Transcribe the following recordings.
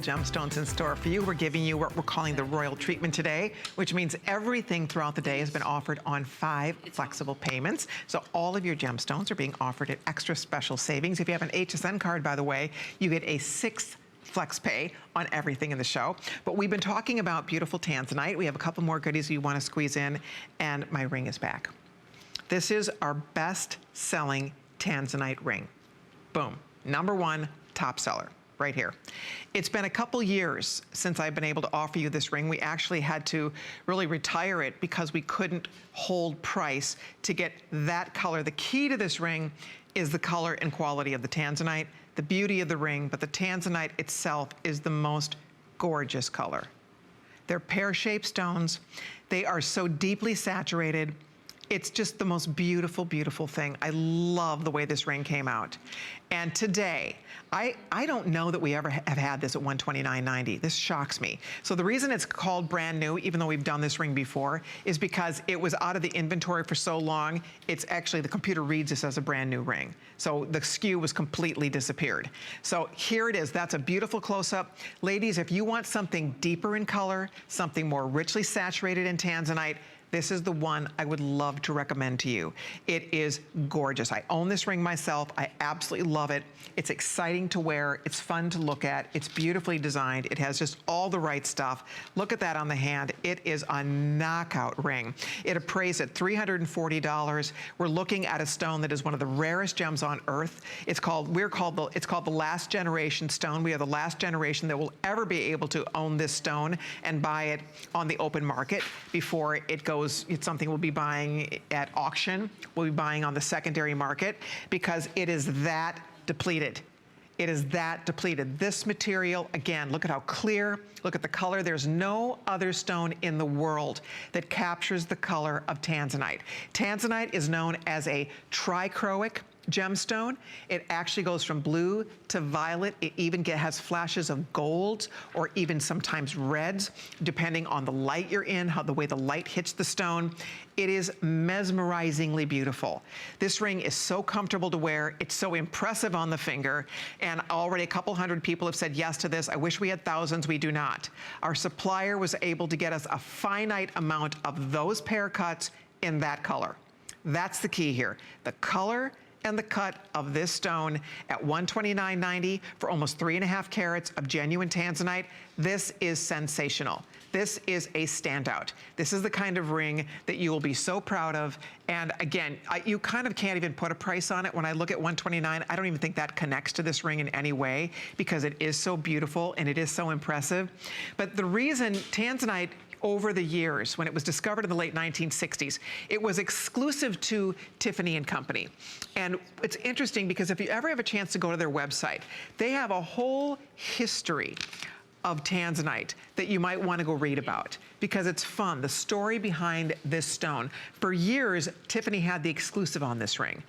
Gemstones in store for you. We're giving you what we're calling the royal treatment today, which means everything throughout the day has been offered on 5 flexible payments. So all of your gemstones are being offered at extra special savings. If you have an HSN card, by the way, you get a 6th flex pay on everything in the show. But we've been talking about beautiful Tanzanite. We have a couple more goodies you want to squeeze in, and my ring is back. This is our best selling Tanzanite ring. Boom. #1 top seller. Right here. It's been a couple years since I've been able to offer you this ring. We actually had to really retire it because we couldn't hold price to get that color. The key to this ring is the color and quality of the Tanzanite, the beauty of the ring, but the Tanzanite itself is the most gorgeous color. They're pear-shaped stones. They are so deeply saturated. It's just the most beautiful, beautiful thing. I love the way this ring came out. And today, I don't know that we ever have had this at $129.90. This shocks me. So the reason it's called brand new, even though we've done this ring before, is because it was out of the inventory for so long, it's actually, the computer reads this as a brand new ring. So the SKU was completely disappeared. So here it is. That's a beautiful close-up. Ladies, if you want something deeper in color, something more richly saturated in Tanzanite, this is the one I would love to recommend to you. It is gorgeous. I own this ring myself. I absolutely love it. It's exciting to wear. It's fun to look at. It's beautifully designed. It has just all the right stuff. Look at that on the hand. It is a knockout ring. It appraised at $340. We're looking at a stone that is one of the rarest gems on earth. It's called the last generation stone. We are the last generation that will ever be able to own this stone and buy it on the open market before it goes. It's something we'll be buying at auction. We'll be buying on the secondary market because it is that depleted. It is that depleted. This material, again, look at how clear, look at the color. There's no other stone in the world that captures the color of Tanzanite. Tanzanite is known as a trichroic gemstone. It actually goes from blue to violet. It even has flashes of gold or even sometimes reds, depending on the light you're in, the way the light hits the stone. It is mesmerizingly beautiful. This ring is so comfortable to wear. It's so impressive on the finger. And already a couple hundred people have said yes to this. I wish we had thousands. We do not. Our supplier was able to get us a finite amount of those pear cuts in that color. That's the key here. The color and the cut of this stone at $129.90 for almost 3.5 carats of genuine Tanzanite. This is sensational. This is a standout. This is the kind of ring that you will be so proud of. And again, you kind of can't even put a price on it. When I look at $129, I don't even think that connects to this ring in any way because it is so beautiful and it is so impressive. But the reason Tanzanite, over the years, when it was discovered in the late 1960s, it was exclusive to Tiffany & Company. And it's interesting because if you ever have a chance to go to their website, they have a whole history of Tanzanite that you might want to go read about because it's fun, the story behind this stone. For years, Tiffany had the exclusive on this ring.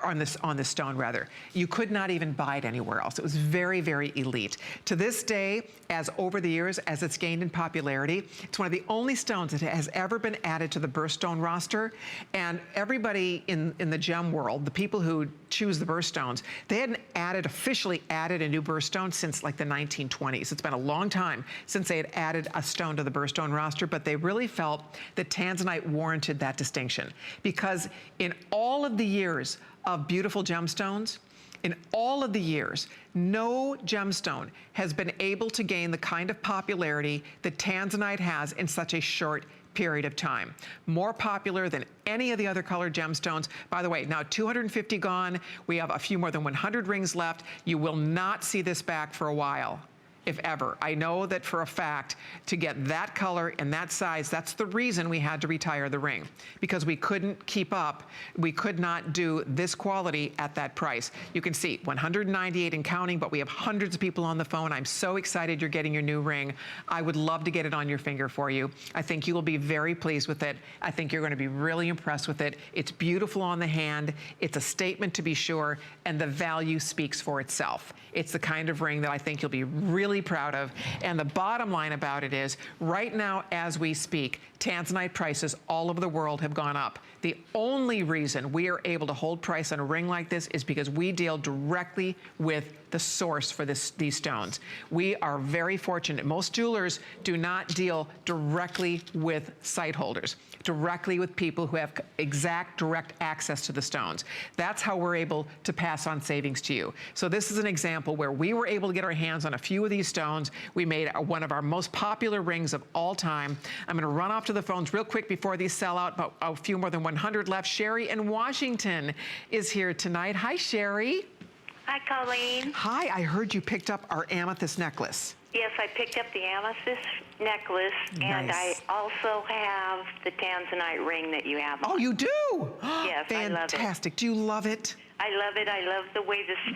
On this stone rather. You could not even buy it anywhere else. It was very, very elite. To this day, as over the years, as it's gained in popularity, it's one of the only stones that has ever been added to the birthstone roster. And everybody in the gem world, the people who choose the birthstones, they hadn't officially added a new birthstone since like the 1920s. It's been a long time since they had added a stone to the birthstone roster, but they really felt that Tanzanite warranted that distinction because in all of the years of beautiful gemstones, in all of the years, no gemstone has been able to gain the kind of popularity that Tanzanite has in such a short period of time. More popular than any of the other colored gemstones. By the way, now 250 gone. We have a few more than 100 rings left. You will not see this back for a while, if ever. I know that for a fact, to get that color and that size, that's the reason we had to retire the ring, because we couldn't keep up. We could not do this quality at that price. You can see 198 and counting, but we have hundreds of people on the phone. I'm so excited you're getting your new ring. I would love to get it on your finger for you. I think you will be very pleased with it. I think you're gonna be really impressed with it. It's beautiful on the hand. It's a statement to be sure, and the value speaks for itself. It's the kind of ring that I think you'll be really proud of. And the bottom line about it is, right now as we speak, Tanzanite prices all over the world have gone up. The only reason we are able to hold price on a ring like this is because we deal directly with the the source for these stones. We are very fortunate. Most jewelers do not deal directly with site holders, directly with people who have exact direct access to the stones. That's how we're able to pass on savings to you. So this is an example where we were able to get our hands on a few of these stones. We made one of our most popular rings of all time. I'm gonna run off to the phones real quick before these sell out, but a few more than 100 left. Sherry in Washington is here tonight. Hi, Sherry. Hi, Colleen. Hi, I heard you picked up our amethyst necklace. Yes, I picked up the amethyst necklace, and I also have the Tanzanite ring that you have on. Oh, you do? Yes, I love it. Fantastic. Do you love it? I love it. I love the way the